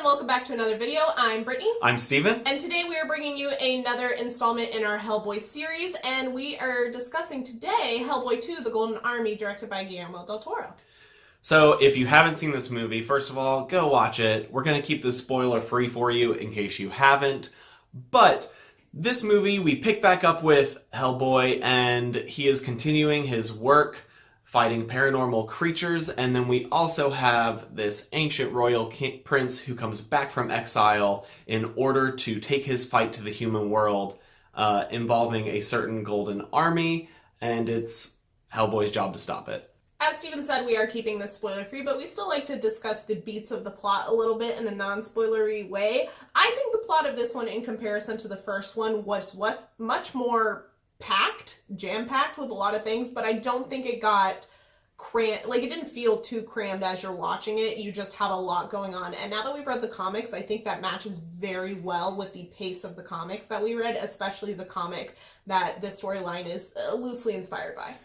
and welcome back to another video. I'm Brittany. I'm Steven. And today we are bringing you another installment in our Hellboy series, and we are discussing today Hellboy II, The Golden Army, directed by Guillermo del Toro. So if you haven't seen this movie, first of all, go watch it. We're going to keep this spoiler free for you in case you haven't. But this movie, we pick back up with Hellboy, and he is continuing his work fighting paranormal creatures, and then we also have this ancient royal prince who comes back from exile in order to take his fight to the human world, involving a certain golden army, and it's Hellboy's job to stop it. As Steven said, we are keeping this spoiler-free, but we still like to discuss the beats of the plot a little bit in a non-spoilery way. I think the plot of this one, in comparison to the first one, was much more packed, jam-packed with a lot of things, but I don't think it got crammed. Like, it didn't feel too crammed as you're watching it. You just have a lot going on. And now that we've read the comics, I think that matches very well with the pace of the comics that we read, especially the comic that this storyline is loosely inspired by.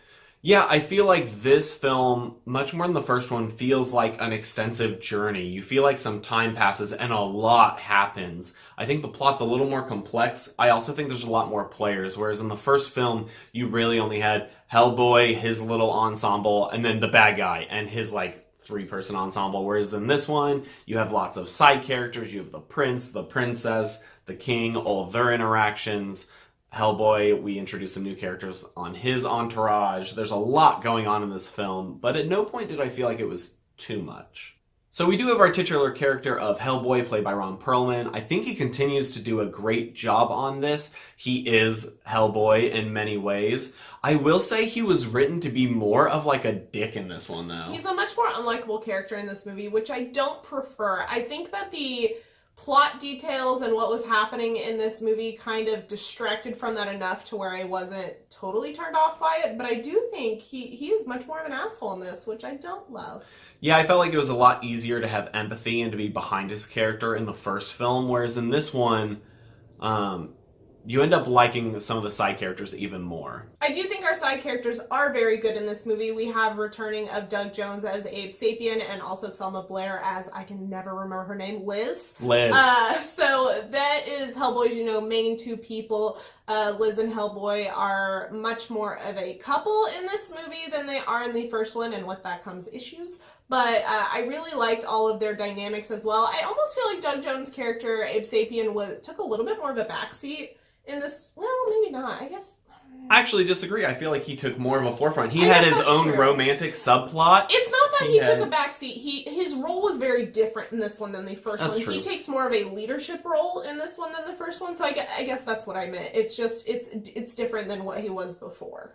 Yeah, I feel like this film, much more than the first one, feels like an extensive journey. You feel like some time passes and a lot happens. I think the plot's a little more complex. I also think there's a lot more players, whereas in the first film, you really only had Hellboy, his little ensemble, and then the bad guy and his, three-person ensemble. Whereas in this one, you have lots of side characters. You have the prince, the princess, the king, all of their interactions. Hellboy, we introduce some new characters on his entourage. There's a lot going on in this film, but at no point did I feel like it was too much. So we do have our titular character of Hellboy, played by Ron Perlman. I think he continues to do a great job on this. He is Hellboy in many ways. I will say he was written to be more of like a dick in this one, though. He's a much more unlikable character in this movie, which I don't prefer. I think that the plot details and what was happening in this movie kind of distracted from that enough to where I wasn't totally turned off by it, but I do think he is much more of an asshole in this, which I don't love. Yeah, I felt like it was a lot easier to have empathy and to be behind his character in the first film, whereas in this one, you end up liking some of the side characters even more. I do think our side characters are very good in this movie. We have returning of Doug Jones as Abe Sapien and also Selma Blair as, I can never remember her name, Liz. So that is Hellboy's, main two people. Liz and Hellboy are much more of a couple in this movie than they are in the first one, and with that comes issues. But I really liked all of their dynamics as well. I almost feel like Doug Jones' character, Abe Sapien, took a little bit more of a backseat in this. Well, maybe not. I guess. I actually disagree. I feel like he took more of a forefront. He had his own romantic subplot. It's not that he took a backseat. His role was very different in this one than the first one. True. He takes more of a leadership role in this one than the first one. So I guess that's what I meant. It's just it's different than what he was before.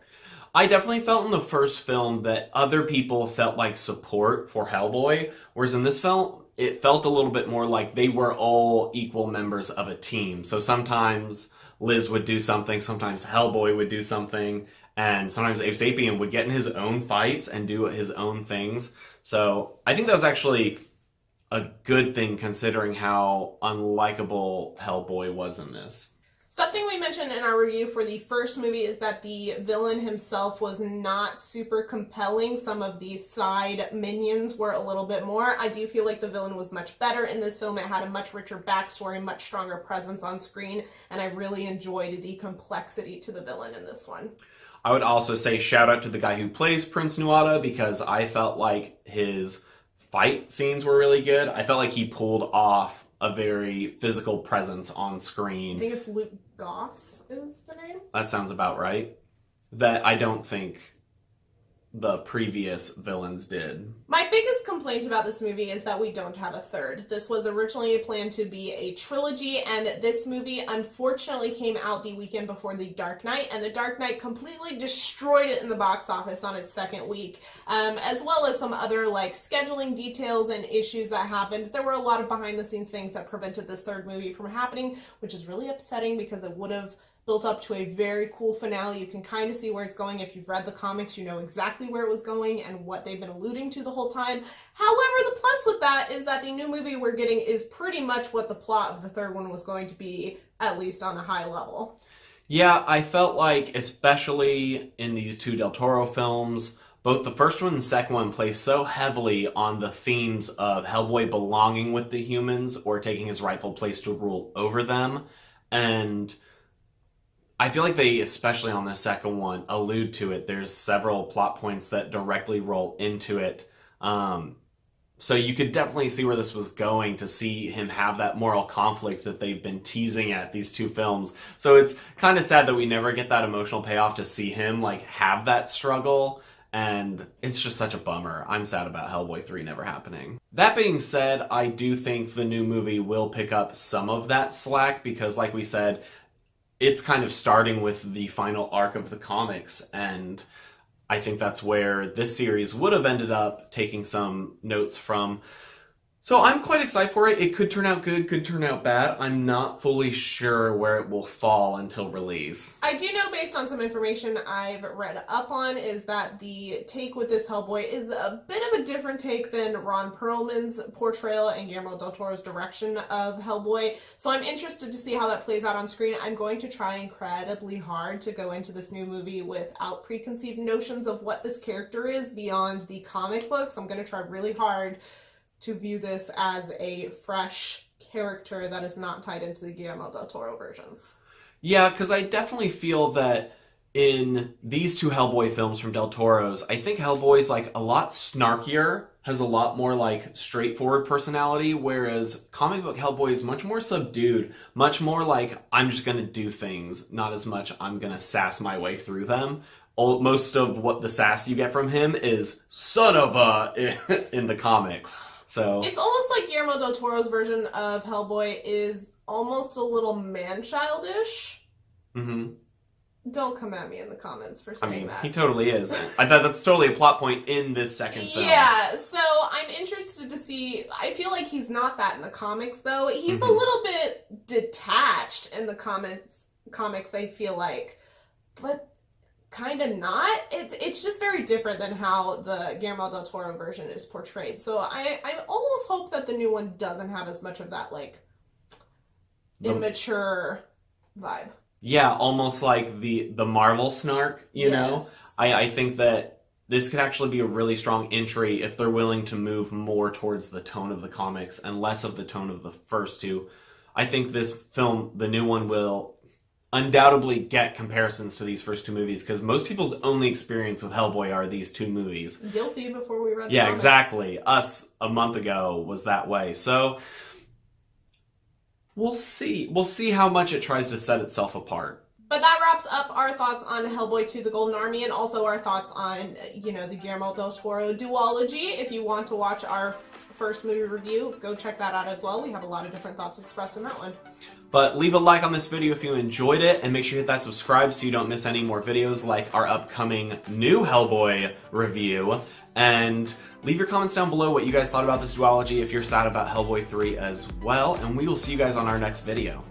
I definitely felt in the first film that other people felt like support for Hellboy, whereas in this film, it felt a little bit more like they were all equal members of a team. So sometimes Liz would do something, sometimes Hellboy would do something, and sometimes Abe Sapien would get in his own fights and do his own things. So I think that was actually a good thing considering how unlikable Hellboy was in this. Something we mentioned in our review for the first movie is that the villain himself was not super compelling. Some of the side minions were a little bit more. I do feel like the villain was much better in this film. It had a much richer backstory, much stronger presence on screen, and I really enjoyed the complexity to the villain in this one. I would also say shout out to the guy who plays Prince Nuada, because I felt like his fight scenes were really good. I felt like he pulled off a very physical presence on screen. I think it's Luke Goss is the name. That sounds about right. That I don't think the previous villains did. My biggest complaint about this movie is that we don't have a third. This was originally planned to be a trilogy, and this movie unfortunately came out the weekend before The Dark Knight, and The Dark Knight completely destroyed it in the box office on its second week, as well as some other scheduling details and issues that happened. There were a lot of behind-the-scenes things that prevented this third movie from happening, which is really upsetting because it would have built up to a very cool finale. You can kind of see where it's going. If you've read the comics, you know exactly where it was going and what they've been alluding to the whole time. However, the plus with that is that the new movie we're getting is pretty much what the plot of the third one was going to be, at least on a high level. Yeah, I felt like, especially in these two Del Toro films, both the first one and the second one play so heavily on the themes of Hellboy belonging with the humans or taking his rightful place to rule over them. And I feel like they, especially on the second one, allude to it. There's several plot points that directly roll into it. So you could definitely see where this was going, to see him have that moral conflict that they've been teasing at these two films. So it's kind of sad that we never get that emotional payoff to see him like have that struggle. And it's just such a bummer. I'm sad about Hellboy 3 never happening. That being said, I do think the new movie will pick up some of that slack because, like we said, it's kind of starting with the final arc of the comics, and I think that's where this series would have ended up taking some notes from. So I'm quite excited for it. It could turn out good, could turn out bad. I'm not fully sure where it will fall until release. I do know, based on some information I've read up on, is that the take with this Hellboy is a bit of a different take than Ron Perlman's portrayal and Guillermo del Toro's direction of Hellboy. So I'm interested to see how that plays out on screen. I'm going to try incredibly hard to go into this new movie without preconceived notions of what this character is beyond the comic books. I'm going to try really hard to view this as a fresh character that is not tied into the Guillermo del Toro versions. Yeah, because I definitely feel that in these two Hellboy films from Del Toro's, I think Hellboy's like a lot snarkier, has a lot more like straightforward personality, whereas comic book Hellboy is much more subdued, much more like, I'm just gonna do things, not as much I'm gonna sass my way through them. Most of what the sass you get from him is son of a in the comics. So it's almost like Guillermo del Toro's version of Hellboy is almost a little man-childish. Mm-hmm. Don't come at me in the comments for saying that. He totally is. I thought that's totally a plot point in this second film. Yeah, so I'm interested to see. I feel like he's not that in the comics, though. He's a little bit detached in the comics, I feel like. But kind of not. It's just very different than how the Guillermo del Toro version is portrayed. So I almost hope that the new one doesn't have as much of that, like, immature vibe. Yeah, almost like the Marvel snark, you know? I think that this could actually be a really strong entry if they're willing to move more towards the tone of the comics and less of the tone of the first two. I think this film, the new one, will undoubtedly get comparisons to these first two movies because most people's only experience with Hellboy are these two movies. Guilty before we read the Yeah, comics. exactly. Us a month ago was that way. So we'll see. We'll see how much it tries to set itself apart. But that wraps up our thoughts on Hellboy 2: The Golden Army, and also our thoughts on, the Guillermo del Toro duology. If you want to watch our first movie review, go check that out as well. We have a lot of different thoughts expressed in that one. But leave a like on this video if you enjoyed it, and make sure you hit that subscribe so you don't miss any more videos like our upcoming new Hellboy review. And leave your comments down below what you guys thought about this duology, if you're sad about Hellboy 3 as well, and we will see you guys on our next video.